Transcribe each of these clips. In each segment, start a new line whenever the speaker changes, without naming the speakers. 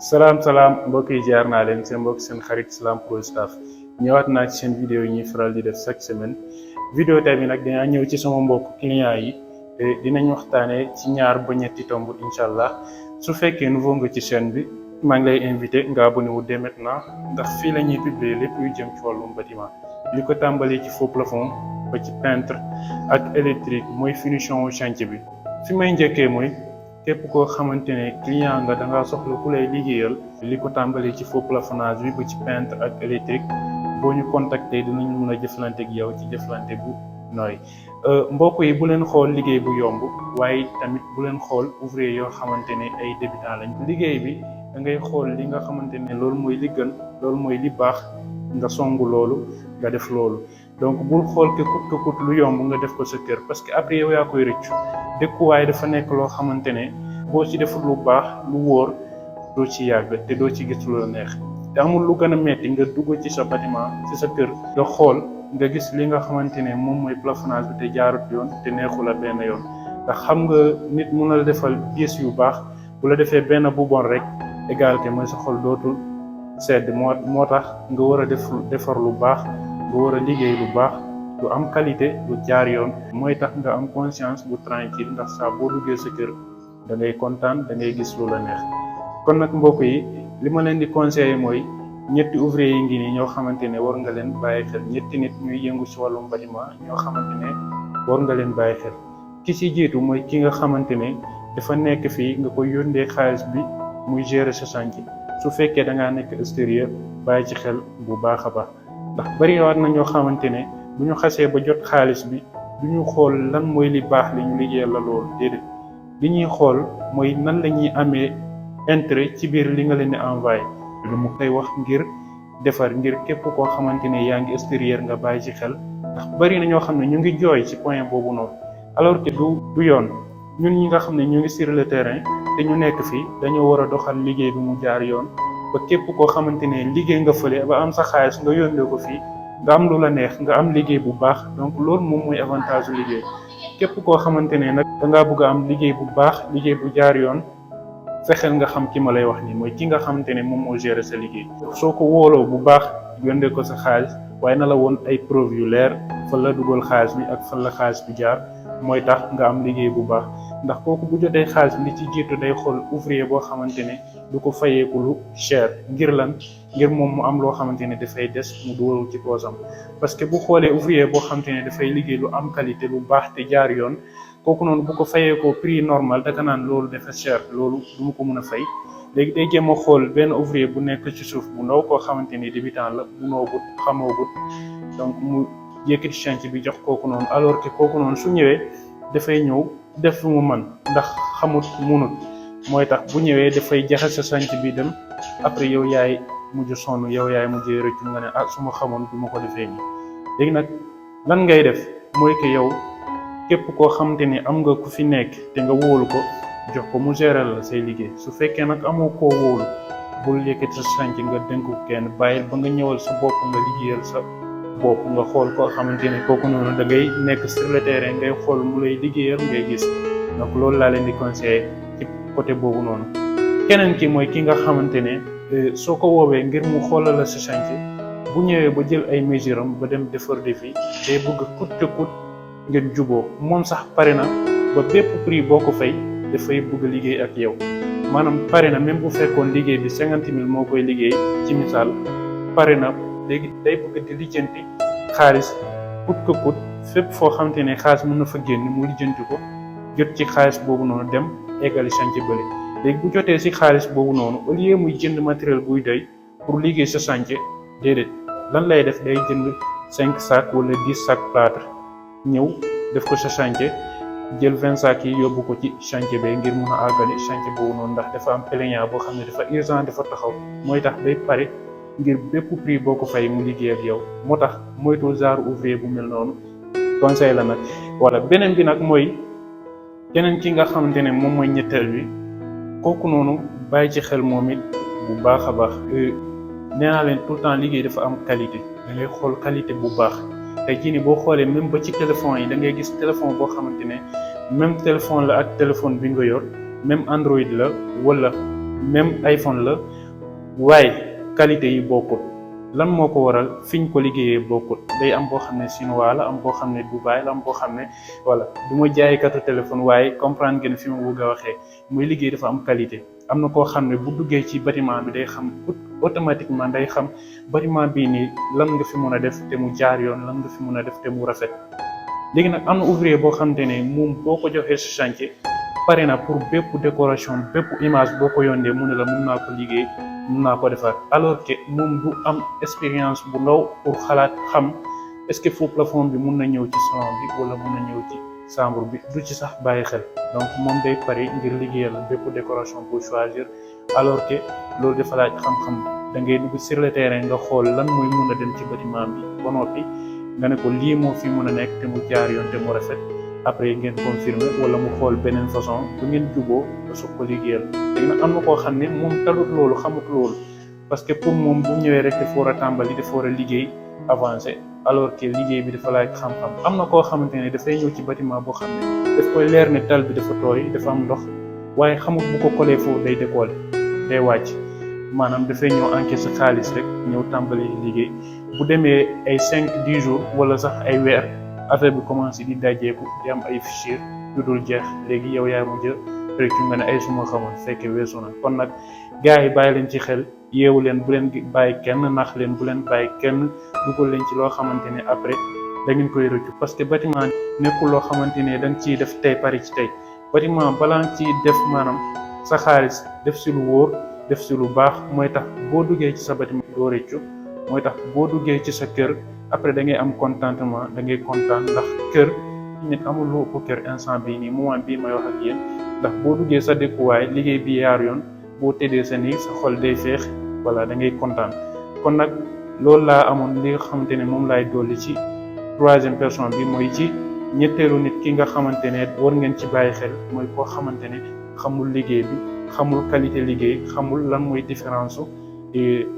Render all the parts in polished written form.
salaam mbokk yi jaar naa leen seen mbokk seen xarit Salam Pro Staff ñëwaat naa ci seen vidéo yi ñuy faral di def chaque semaine vidéo tey bi nag dinaa ñëw ci sama mbokk client yi te dinañ waxtaanee ci ñaar ba ñetti tomb incha allah su fekkee nouveau nga ci chaîne bi maa ngi lay invité nga abonné wu dès maintenant ndax fii la ñuy publier lépp yu jëm ci wàllum bâtiment li ko tàmbalee ci faux plafond ba ci peintre ak électrique mooy finition wu chantier bi fi may njëkkee mooy képp koo xamante ne client nga da ngaa soxla ku lay liggéeyal li ko tàmbalee ci faux plafonnage bi ba ci peintre ak électrique boo ñu contacter dinañ mun a jëflante ak yow ci jëflante bu nooy mbokk yi bu leen xool liggéey bu yomb waaye tamit bu leen xool ouvrier yoo xamante ne ay débutant lañ liggéey bi da ngay xool li nga xamante ne loolu mooy li gën loolu mooy li baax nga songu loolu nga def loolu donc bul xool ke kut lu yomb nga def ko sa kër parce que après yow yaa koy rëccu dëkkuwaay dafa nekk loo xamante ne boo ci deful lu baax lu wóor doo ci yàgg te doo ci gis lu la neex te amul lu gën a metti nga dugg ci sa bâtiment ci sa kër nga xool nga gis li nga xamante ne moom mooy plafonnage bi te jaarut yoon te neexu la benn yoon ndax xam nga nit mun na la defal pièces yu baax bu la defee benn bu bon rek égalité mooy sa xol dootul sedd moo tax nga war a defar lu baax nga war a liggéey lu baax lu am qualité lu jaar yoon mooy tax nga am conscience bu tranquille ndax saa boo duggee sa kër da ngay kontaan da ngay gis lu la neex kon nag mbokk yi li ma leen di conseiller mooy ñetti ouvrier yi ngi nii ñoo xamante ne war nga leen bàyyi xel ñetti nit ñuy yëngu ci wàllum bâtiment ñoo xamante ne war nga leen bàyyi xel ki ci jiitu mooy ki nga xamante ne dafa nekk fii nga koy yónnee xaalis bi muy gérer sa chantier su fekkee da ngaa nekk extérieur bàyyi ci xel bu baax a baax ndax bari waat na ñoo xamante ne bu ñu xasee ba jot xaalis bi du ñu xool lan mooy li baax li ñu liggéeyal la loolu déedéet li ñuy xool mooy nan la ñuy amee intérêt ci biir li nga leen di envoyé lu mu koy wax ngir defar ngir képp koo xamante ne yaa ngi extérieur nga bàyyi ci xel ndax bari na ñoo xam ne ñu ngi jooy ci point boobu noonu alors que du yoon ñun ñi nga xam ne ñu ngi sur le terrain te ñu nekk fii dañoo war a doxal liggéey bi mu jaar yoon ba képp koo xamante ne liggéey nga fële ba am sa xaalis nga yónnee ko fii nga am lu la neex nga am liggéey bu baax donc loolu moom mooy avantage u liggéey képp koo xamante ne nag da ngaa bëgg a am liggéey bu baax liggéey bu jaar yoon fexeel nga xam ki ma lay wax nii mooy ki nga xamante ne moom moo gérer sa liggéey soo ko wóoloo bu baax yónnee ko sa xaalis waaye na la woon ay preuve yu leer fan la dugal xaalis bi ak fan la xaalis bi jaar mooy tax nga am liggéey bu baax ndax kooku bu jotee xaalis bi li ci jiitu day xool ouvrier boo xamante ne du ko fayeeku lu cher ngir lan ngir moom mu am loo xamante ne dafay des mu dugal ci poosam parce que bu xoolee ouvrier boo xamante ne dafay liggéey lu am qualité lu baax te jaar yoon kooku noonu bu ko fayeekoo prix normal daka naan loolu dafa cher loolu du mu ko mën a fay léegi day jéem a xool benn ouvrier bu nekk ci suuf bu ndaw koo xamante ni débutant la munoogut xamoogut donc mu yëkkati chantier bi jox kooku noonu alors que kooku noonu su ñëwee dafay ñëw def lu mu mën ndax xamut munut mooy tax bu ñëwee dafay jaxase sa chantier bi dem après yow yaay mujj sonn yow yaay mujjee rëccu nga ne ah su ma xamoon du ma ko defee nii léegi nag lan ngay def mooy que yow képp koo xamante ni am nga ku fi nekk te nga wóolu ko jox ko mu gérer la say liggéey su fekkee nag amoo koo wóolu bul yëkkati sa chantier nga dénk ko kenn bàyyil ba nga ñëwal sa bopp nga liggéeyal sa bopp nga xool koo xamante ne kooku noonu da ngay nekk sur le terrain ngay xool mu lay liggéeyal ngay gis donc loolu laa leen di conseiller ci côté boobu noonu keneen ki mooy ki nga xamante ne soo ko woowee ngir mu xoolal la sa chantier bu ñëwee ba jël ay mesures am ba dem defar devis day bëgg coûte que coûte ngeen juboo moom sax pare na ba bépp prix boo ko fay dafay bëgg liggéey ak yow maanaam pare na même bu fekkoon liggéey bi 50 000 moo koy liggéey ci misaal pare na léegi day bëgg di lijjanti xaalis coûte que coûte fépp foo xamante ne xaalis mën na fa génn mu lijjanti ko jot ci xaalis boobu noonu dem eggali chantier bële léegi bu jotee si xaalis boobu noonu au lieu muy jënd matériel buy doy pour liggéey sa chantier déedéet lan lay def day jënd 5 sacs wala 10 sacs plâtre ñëw def ko sa chantier jël 20 sacs yi yóbbu ko ci chantier bi ngir mun a àggali chantier boobu noonu ndax dafa am plaignant boo xam ne dafa urgent dafa taxaw mooy tax day pare ngir bépp prix boo ko fay mu liggéey ak yow moo tax moytu genre ouvrier bu mel noonu conseil la nag wala beneen bi nag mooy keneen ki nga xamante ne moom mooy ñetteel bi kooku noonu bàyyi ci xel moom it bu baax a baax nee naa leen tout le temps liggéey dafa am qualité da ngay xool qualité bu baax tey jii nii boo xoolee même ba ci téléphone yi da ngay gis téléphone boo xamante ne même téléphone la ak téléphone bi nga yor même Android la wala même iPhone la waaye qualité yi bokkul lan moo ko waral fiñ ko liggéeyee bokkul day am boo xam ne chinois la am boo xam ne Dubaï la am boo xam ne voilà du ma jaaykatu téléphone waaye comprendre ngeen fi ma bëgg a waxee muy liggéey dafa am qualité. am na koo xam ne bu duggee ci bâtiment bi day xam automatiquement day xam bâtiment bii nii lan nga fi mën a def te mu jaar yoon lan nga fi mën a def te mu rafet. léegi nag am na ouvrier boo xamante ne moom boo ko joxee si chantier pare na pour bépp décoration bépp image boo ko yónnee mu ne la mun naa ko liggéey mun naa ko defar alors que moom du am expérience bu ndaw pour xalaat xam est-ce que faux plafond bi mun na ñëw ci salon bi wala mun na ñëw ci chambre bi du ci sax bàyyi xel donc moom day pare ngir liggéeyal bépp décoration bu choisir alors que loolu dafa laaj xam-xam da ngay dugg sur le terrain nga xool lan mooy mun a dem ci bâtiment bi ba noppi nga ne ko lii moo fi mën a nekk te mu jaar yoon te mu rafet après ngeen confirmer wala mu xool beneen façon bu ngeen juboo nga soog ko liggéeyal. léegi nag am na koo xam ne moom talut loolu xamut loolu parce que pour moom bu ñëwee rek dafa war a tàmbali dafa war a liggéey avancé alors que liggéey bi dafa laaj xam-xam. am na koo xamante ne dafay ñëw ci bâtiment boo xam ne daf koy leer ne tal bi dafa tooy dafa am ndox waaye xamut bu ko coller foofu day décoller day wàcc maanaam dafay ñëw encaisser sa xaalis rek ñëw tàmbali liggéey bu demee ay 5-10 jours wala sax ay weer affaire bi commencé di dajeeku di am ay fichier yu dul jeex léegi yow yaa mujj rek nga ne ay suma xamoon fekke weesu na. kon nag gars yi bàyyi leen ci xel yeewu leen bu leen bàyyi kenn nax leen bu leen bàyyi kenn dugal leen ci loo xamante ne après da ngeen koy rëccu parce que bâtiment nekkul loo xamante ne da nga ciy def tey pari ci tey bâtiment balaa nga ciy def maanaam sa xaalis def si lu wóor def si lu baax mooy tax boo duggee ci sa bâtiment doo rëccu mooy tax boo duggee ci sa kër après da ngay am contentement da ngay kontaan ndax kër nit amul lu ëpp kër instant bii nii moment bii may wax ak yéen ndax boo duggee sa dëkkuwaay liggéey bi yaar yoon boo tëddee sa nii sa xol day féex voilà da ngay kontaan. kon nag loolu laa amoon li nga xamante ne moom laay dolli ci troisième personne bi mooy ci ñetteelu nit ki nga xamante ne war ngeen ci bàyyi xel mooy koo xamante ne xamul liggéey bi xamul qualité liggéey xamul lan mooy différence su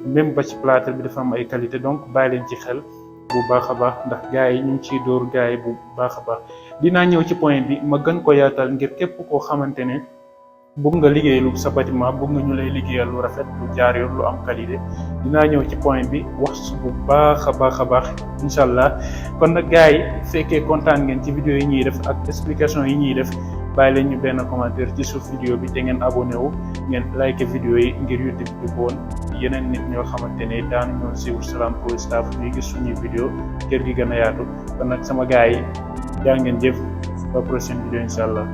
même ba ci plâtre bi dafa am ay qualité donc bàyyi leen ci xel bu baax a baax ndax gars yi ñu ngi ciy dóor gars yi bu baax a baax. dinaa ñëw ci point bi ma gën ko yaatal ngir képp koo xamante ne bëgg nga liggéey lu sa bâtiment bëgg nga ñu lay liggéeyal lu rafet lu jaar yoon lu am qualité dinaa ñëw ci point bi wax bu baax a baax incha allah. kon nag gars yi fekkee kontaan ngeen ci vidéo yi ñuy def ak explication yi ñuy def bàyyi leen ñu benn commentaire ci suuf vidéo bi te ngeen abonné wu ngeen like vidéo yi ngir YouTube di ko woon yeneen nit ñoo xamante ne daanu ñoo suivre Salam Pro Staff ñuy gis suñuy vidéo kër gi gën a yaatu. kon nag sama gars yi jaa ngeen jëf ba prochaine vidéo incha allah.